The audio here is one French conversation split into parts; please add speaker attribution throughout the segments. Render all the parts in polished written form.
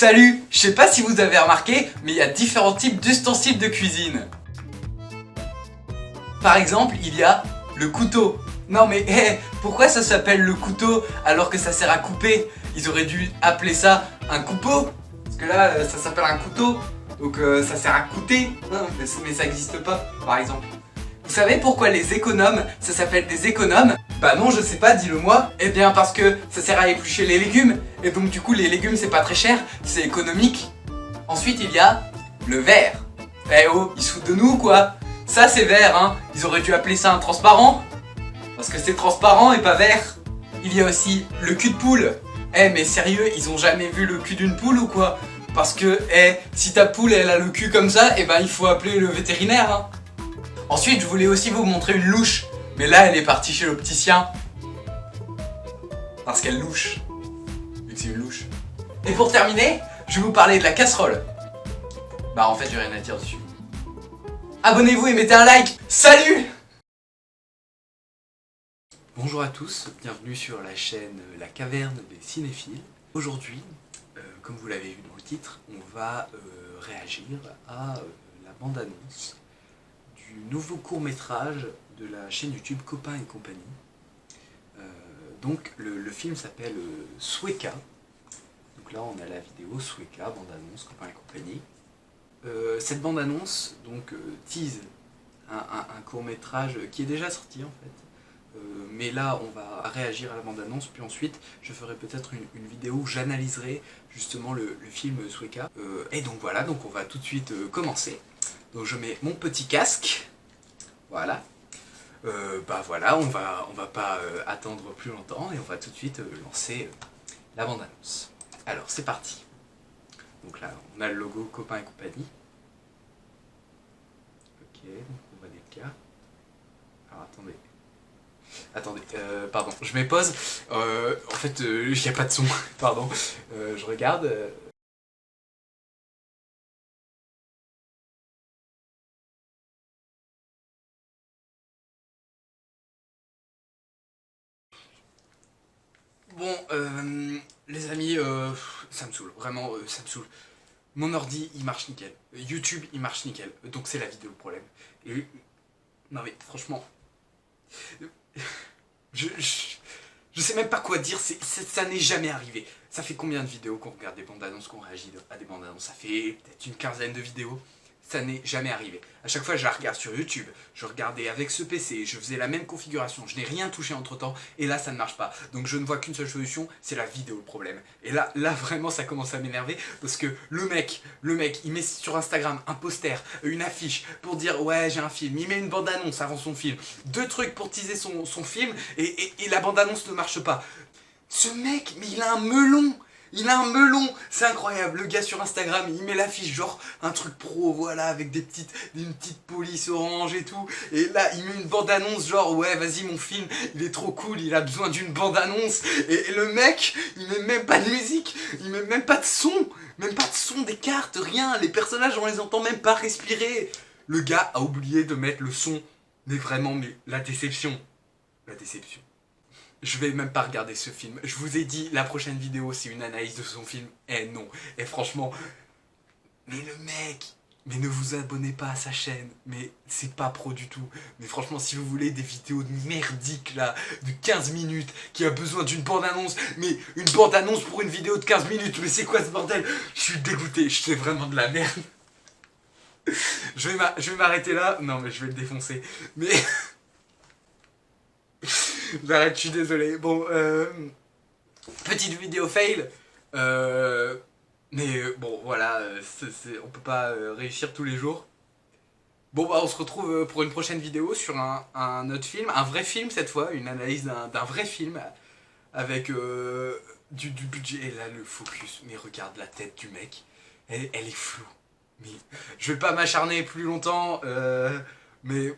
Speaker 1: Salut! Je sais pas si vous avez remarqué, mais il y a différents types d'ustensiles de cuisine. Par exemple, il y a le couteau. Non mais pourquoi ça s'appelle le couteau alors que ça sert à couper? Ils auraient dû appeler ça un coupeau. Parce que là, ça s'appelle un couteau. Donc ça sert à coûter. Hein, mais ça n'existe pas, par exemple. Vous savez pourquoi les économes, ça s'appelle des économes? Bah non, je sais pas, dis-le moi. Eh bien parce que ça sert à éplucher les légumes. Et donc du coup, les légumes, c'est pas très cher, c'est économique. Ensuite, il y a le verre. Eh oh, ils se foutent de nous ou quoi? Ça, c'est vert, hein. Ils auraient dû appeler ça un transparent. Parce que c'est transparent et pas vert. Il y a aussi le cul de poule. Eh mais sérieux, ils ont jamais vu le cul d'une poule ou quoi? Parce que, si ta poule, elle a le cul comme ça, eh ben il faut appeler le vétérinaire, hein. Ensuite, je voulais aussi vous montrer une louche. Mais là, elle est partie chez l'opticien. Parce qu'elle louche. Vu que c'est une louche. Et pour terminer, je vais vous parler de la casserole. Bah en fait, j'ai rien à dire dessus. Abonnez-vous et mettez un like. Salut! Bonjour à tous, bienvenue sur la chaîne La Caverne des Cinéphiles. Aujourd'hui, comme vous l'avez vu dans le titre, on va réagir à la bande-annonce du nouveau court-métrage de la chaîne YouTube Copain et Compagnie. Donc le film s'appelle Sweka. Donc là on a la vidéo Sweka, bande-annonce Copain et Compagnie. Cette bande-annonce donc tease un court-métrage qui est déjà sorti en fait. Mais là on va réagir à la bande-annonce, puis ensuite je ferai peut-être une vidéo où j'analyserai justement le film Sweka. Et donc voilà, donc on va tout de suite commencer. Donc je mets mon petit casque, voilà. Bah voilà, on va pas attendre plus longtemps et on va tout de suite lancer la bande-annonce. Alors c'est parti. Donc là on a le logo Copain et Compagnie. Ok, donc on voit des cas. Alors attendez, pardon, je mets pause. En fait, il n'y a pas de son, pardon. Je regarde. Bon, les amis, ça me saoule, vraiment, ça me saoule. Mon ordi, il marche nickel. YouTube, il marche nickel. Donc c'est la vidéo le problème. Et... Non mais franchement... Je sais même pas quoi dire, ça n'est jamais arrivé. Ça fait combien de vidéos qu'on regarde des bandes annonces, qu'on réagit à des bandes annonces? Ça fait peut-être une quinzaine de vidéos. Ça n'est jamais arrivé. À chaque fois je la regarde sur YouTube, je regardais avec ce PC, je faisais la même configuration, je n'ai rien touché entre temps, et là ça ne marche pas. Donc je ne vois qu'une seule solution, c'est la vidéo le problème. Et là vraiment ça commence à m'énerver, parce que le mec, il met sur Instagram un poster, une affiche, pour dire ouais j'ai un film, il met une bande-annonce avant son film, 2 trucs pour teaser son film, et la bande-annonce ne marche pas. Ce mec, mais il a un melon! Il a un melon, c'est incroyable, le gars sur Instagram, il met l'affiche genre un truc pro, voilà, avec une petite police orange et tout, et là il met une bande-annonce genre ouais vas-y mon film, il est trop cool, il a besoin d'une bande-annonce, et le mec, il met même pas de musique, il met même pas de son, des cartes, rien, les personnages on les entend même pas respirer. Le gars a oublié de mettre le son, mais vraiment, mais la déception. Je vais même pas regarder ce film. Je vous ai dit, la prochaine vidéo, c'est une analyse de son film. Eh non. Et franchement... Mais le mec... Mais ne vous abonnez pas à sa chaîne. Mais c'est pas pro du tout. Mais franchement, si vous voulez des vidéos merdiques, là, de 15 minutes, qui a besoin d'une bande-annonce, mais une bande-annonce pour une vidéo de 15 minutes, mais c'est quoi ce bordel? Je suis dégoûté. Je fais vraiment de la merde. Je vais m'arrêter là. Non, mais je vais le défoncer. Mais... J'arrête, je suis désolé. Bon, petite vidéo fail. Mais bon, voilà, on peut pas réussir tous les jours. Bon, bah, on se retrouve pour une prochaine vidéo sur un autre film. Un vrai film cette fois, une analyse d'un vrai film. Avec du budget. Et là, le focus. Mais regarde la tête du mec. Elle est floue. Mais je vais pas m'acharner plus longtemps. Mais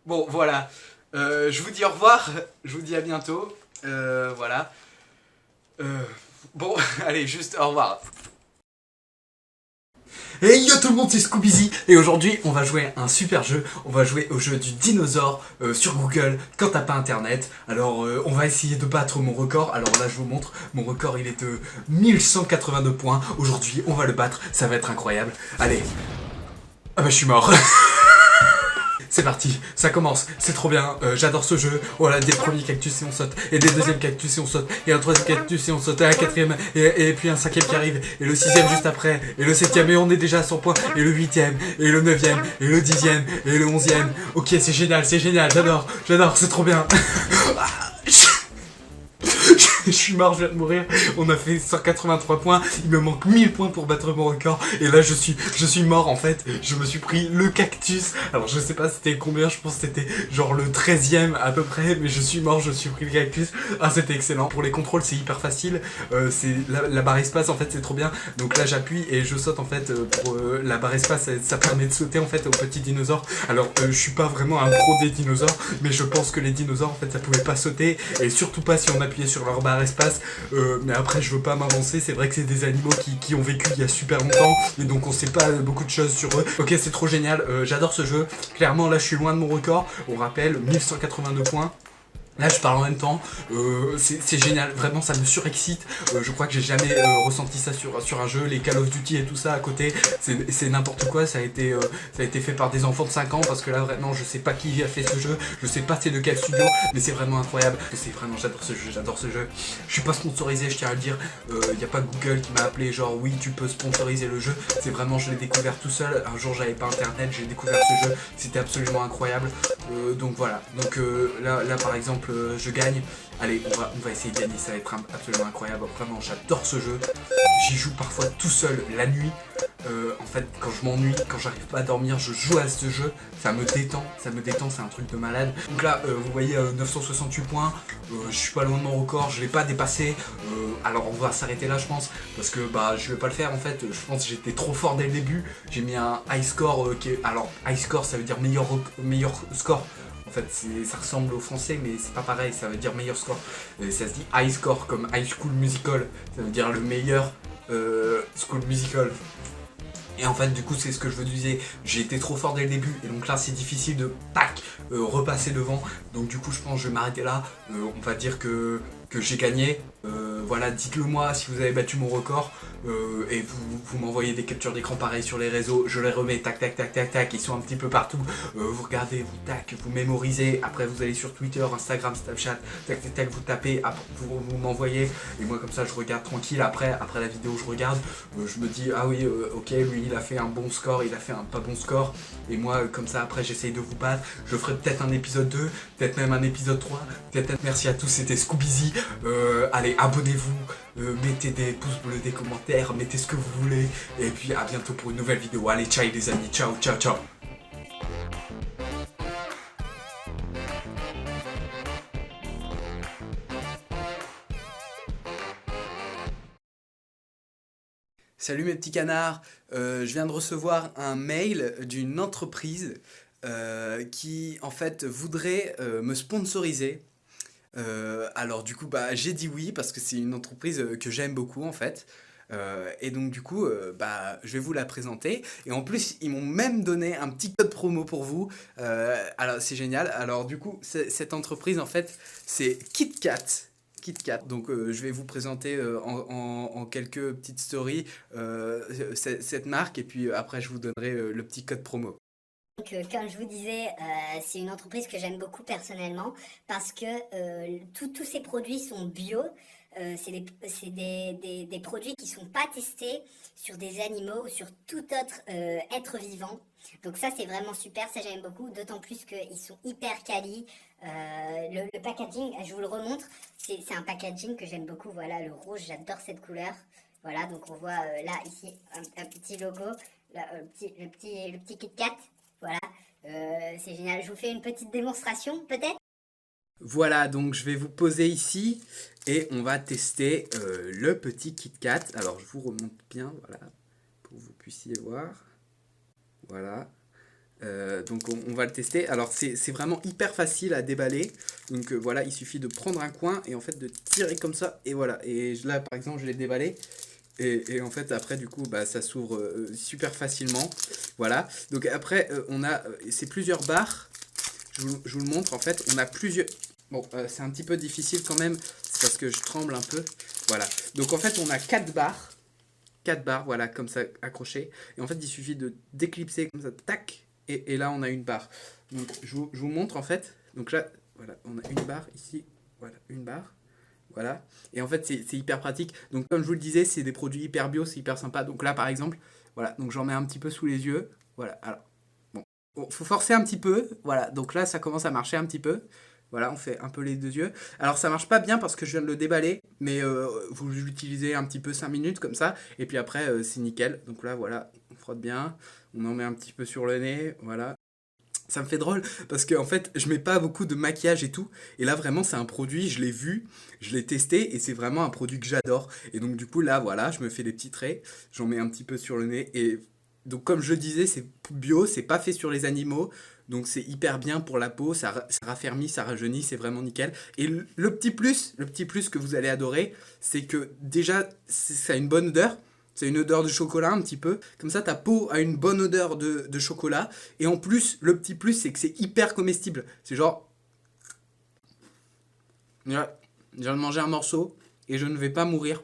Speaker 1: bon, voilà. Je vous dis au revoir, je vous dis à bientôt, voilà. Bon, allez, juste au revoir.
Speaker 2: Hey yo tout le monde, c'est Scooby et aujourd'hui on va jouer à un super jeu. On va jouer au jeu du dinosaure sur Google quand t'as pas internet. Alors on va essayer de battre mon record. Alors là je vous montre, mon record il est de 1182 points. Aujourd'hui on va le battre, ça va être incroyable. Allez. Ah bah je suis mort. C'est parti, ça commence, c'est trop bien, j'adore ce jeu. Voilà, des premiers cactus et on saute, et des deuxièmes cactus et on saute, et un troisième cactus et on saute, et un quatrième, et puis un cinquième qui arrive, et le sixième juste après, et le septième, et on est déjà à 100 points, et le huitième, et le neuvième, et le dixième, et le onzième. Ok, c'est génial, j'adore, c'est trop bien. Je suis mort, je viens de mourir. On a fait 183 points. Il me manque 1000 points pour battre mon record. Et là, je suis mort en fait. Je me suis pris le cactus. Alors, je sais pas c'était combien. Je pense que c'était genre le 13e à peu près. Mais je suis mort, je suis pris le cactus. Ah, c'était excellent. Pour les contrôles, c'est hyper facile. C'est la barre espace en fait, c'est trop bien. Donc là, j'appuie et je saute en fait. Pour la barre espace, ça permet de sauter en fait aux petits dinosaures. Alors, je suis pas vraiment un pro des dinosaures. Mais je pense que les dinosaures en fait, ça pouvait pas sauter. Et surtout pas si on appuyait sur leur barre espace, mais après je veux pas m'avancer, c'est vrai que c'est des animaux qui ont vécu il y a super longtemps et donc on sait pas beaucoup de choses sur eux. Ok, c'est trop génial, j'adore ce jeu. Clairement là je suis loin de mon record, on rappelle 1182 points. Là je parle en même temps, c'est génial, vraiment ça me surexcite, je crois que j'ai jamais ressenti ça sur un jeu, les Call of Duty et tout ça à côté, c'est n'importe quoi, ça a été fait par des enfants de 5 ans, parce que là vraiment je sais pas qui a fait ce jeu, je sais pas c'est de quel studio, mais c'est vraiment incroyable, j'adore ce jeu, je suis pas sponsorisé, je tiens à le dire, y a pas Google qui m'a appelé genre oui tu peux sponsoriser le jeu, c'est vraiment je l'ai découvert tout seul, un jour j'avais pas internet, j'ai découvert ce jeu, c'était absolument incroyable, donc voilà, donc là par exemple je gagne. Allez, on va essayer de gagner, ça va être absolument incroyable. Vraiment, j'adore ce jeu. J'y joue parfois tout seul la nuit. En fait, quand je m'ennuie, quand j'arrive pas à dormir, je joue à ce jeu. Ça me détend, c'est un truc de malade. Donc là, vous voyez 968 points. Je suis pas loin de mon record, je l'ai pas dépassé. Alors on va s'arrêter là, je pense, parce que bah je vais pas le faire en fait. Je pense que j'étais trop fort dès le début. J'ai mis un high score qui est... Alors high score, ça veut dire meilleur score. En fait, ça ressemble au français, mais c'est pas pareil, ça veut dire meilleur score. Ça se dit high score, comme High School Musical, ça veut dire le meilleur school musical. Et en fait, du coup, c'est ce que je vous disais, j'ai été trop fort dès le début, et donc là, c'est difficile de, tac, repasser devant. Donc du coup, je pense que je vais m'arrêter là. On va dire que j'ai gagné. Voilà, dites-le moi si vous avez battu mon record. Et vous m'envoyez des captures d'écran pareil sur les réseaux, je les remets, tac, ils sont un petit peu partout. Vous regardez, vous mémorisez, après vous allez sur Twitter, Instagram, Snapchat, vous tapez, vous m'envoyez, et moi comme ça je regarde tranquille, après la vidéo je regarde, je me dis, ah oui, ok, lui il a fait un bon score, il a fait un pas bon score, et moi comme ça après j'essaye de vous battre, je ferai peut-être un épisode 2, peut-être même un épisode 3, merci à tous, c'était Scooby. Allez, abonnez-vous, mettez des pouces bleus, des commentaires, mettez ce que vous voulez, et puis à bientôt pour une nouvelle vidéo. Allez, ciao les amis, ciao.
Speaker 1: Salut mes petits canards, je viens de recevoir un mail d'une entreprise qui en fait voudrait me sponsoriser. Alors du coup bah j'ai dit oui parce que c'est une entreprise que j'aime beaucoup en fait. Et donc du coup bah je vais vous la présenter et en plus ils m'ont même donné un petit code promo pour vous. Alors c'est génial. Alors du coup cette entreprise en fait c'est KitKat. Donc je vais vous présenter en quelques petites stories cette marque et puis après je vous donnerai le petit code promo.
Speaker 3: Donc, comme je vous disais, c'est une entreprise que j'aime beaucoup personnellement parce que tous ces produits sont bio. C'est des produits qui ne sont pas testés sur des animaux ou sur tout autre être vivant. Donc ça, c'est vraiment super, ça j'aime beaucoup, d'autant plus qu'ils sont hyper quali. Le packaging, je vous le remontre, c'est un packaging que j'aime beaucoup. Voilà, le rouge, j'adore cette couleur. Voilà, donc on voit là, ici, un petit logo, là, le petit KitKat. Voilà, c'est génial. Je vous fais une petite démonstration, peut-être?
Speaker 1: Voilà, donc je vais vous poser ici et on va tester le petit KitKat. Alors je vous remonte bien, voilà, pour que vous puissiez voir. Voilà. Donc on va le tester. Alors c'est vraiment hyper facile à déballer. Donc voilà, il suffit de prendre un coin et en fait de tirer comme ça. Et voilà. Et là par exemple je l'ai déballé.
Speaker 2: Et en fait, après, du coup, bah, ça s'ouvre super facilement. Voilà. Donc après, on a ces plusieurs barres. Je vous le montre. En fait, on a plusieurs... Bon, c'est un petit peu difficile quand même. C'est parce que je tremble un peu. Voilà. Donc en fait, on a 4 barres. 4 barres, voilà, comme ça, accrochées. Et en fait, il suffit de déclipser comme ça, tac. Et là, on a une barre. Donc, je vous montre en fait. Donc là, voilà, on a une barre ici. Voilà, une barre. Voilà. Et en fait, c'est hyper pratique. Donc, comme je vous le disais, c'est des produits hyper bio, c'est hyper sympa. Donc là, par exemple, voilà. Donc, j'en mets un petit peu sous les yeux. Voilà. Alors, bon, faut forcer un petit peu. Voilà. Donc là, ça commence à marcher un petit peu. Voilà, on fait un peu les deux yeux. Alors, ça marche pas bien parce que je viens de le déballer. Mais vous l'utilisez un petit peu 5 minutes comme ça. Et puis après, c'est nickel. Donc là, voilà, on frotte bien. On en met un petit peu sur le nez. Voilà. Ça me fait drôle parce que en fait, je mets pas beaucoup de maquillage et tout. Et là, vraiment, c'est un produit, je l'ai vu, je l'ai testé et c'est vraiment un produit que j'adore. Et donc, du coup, là, voilà, je me fais des petits traits, j'en mets un petit peu sur le nez. Et donc, comme je le disais, c'est bio, c'est pas fait sur les animaux. Donc, c'est hyper bien pour la peau, ça raffermit, ça rajeunit, c'est vraiment nickel. Et le petit plus que vous allez adorer, c'est que déjà, ça a une bonne odeur. C'est une odeur de chocolat un petit peu. Comme ça, ta peau a une bonne odeur de chocolat. Et en plus, le petit plus, c'est que c'est hyper comestible. C'est genre... Là, je viens de manger un morceau et je ne vais pas mourir.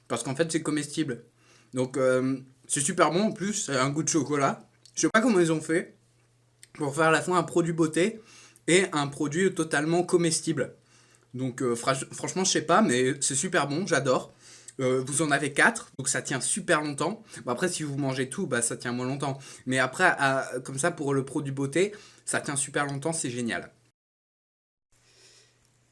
Speaker 2: Parce qu'en fait, c'est comestible. Donc, c'est super bon. En plus, ça a un goût de chocolat. Je sais pas comment ils ont fait pour faire à la fois un produit beauté et un produit totalement comestible. Donc franchement, je sais pas, mais c'est super bon, j'adore. Vous en avez 4, donc ça tient super longtemps. Bon, après, si vous mangez tout, bah, ça tient moins longtemps. Mais après, comme ça, pour le produit beauté, ça tient super longtemps, c'est génial.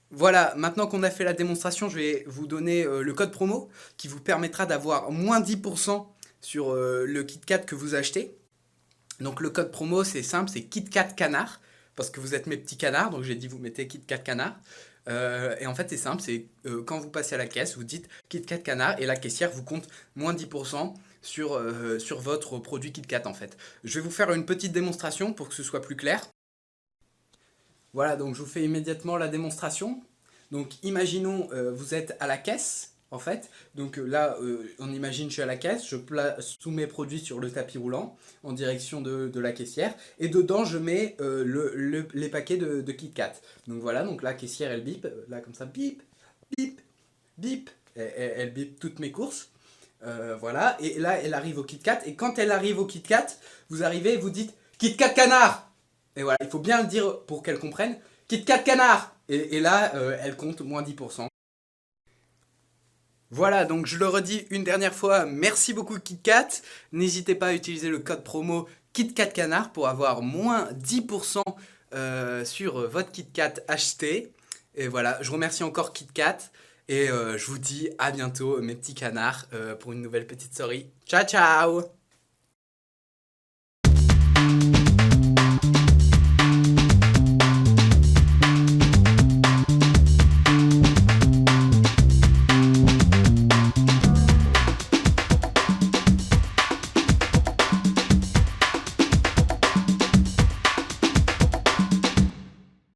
Speaker 2: Voilà, maintenant qu'on a fait la démonstration, je vais vous donner le code promo qui vous permettra d'avoir moins 10% sur le KitKat que vous achetez. Donc le code promo, c'est simple, c'est KitKat Canard, parce que vous êtes mes petits canards, donc j'ai dit vous mettez KitKat Canard. Et en fait, c'est simple, c'est quand vous passez à la caisse, vous dites KitKat Canard et la caissière vous compte moins 10% sur votre produit KitKat en fait. Je vais vous faire une petite démonstration pour que ce soit plus clair. Voilà, donc je vous fais immédiatement la démonstration. Donc imaginons, vous êtes à la caisse, en fait. Donc là, on imagine je suis à la caisse, je place tous mes produits sur le tapis roulant en direction de la caissière. Et dedans, je mets les paquets de KitKat. Donc voilà, donc la caissière, elle bip, là comme ça, bip, bip, bip. Elle bip toutes mes courses. Voilà, et là, elle arrive au KitKat. Et quand elle arrive au KitKat, vous arrivez et vous dites KitKat Canard. Et voilà, il faut bien le dire pour qu'elle comprenne. KitKat Canard. Et là, elle compte moins 10%. Voilà, donc je le redis une dernière fois, merci beaucoup KitKat. N'hésitez pas à utiliser le code promo KitKat Canard pour avoir moins 10% sur votre KitKat acheté. Et voilà, je remercie encore KitKat. Et je vous dis à bientôt mes petits canards pour une nouvelle petite story. Ciao ciao!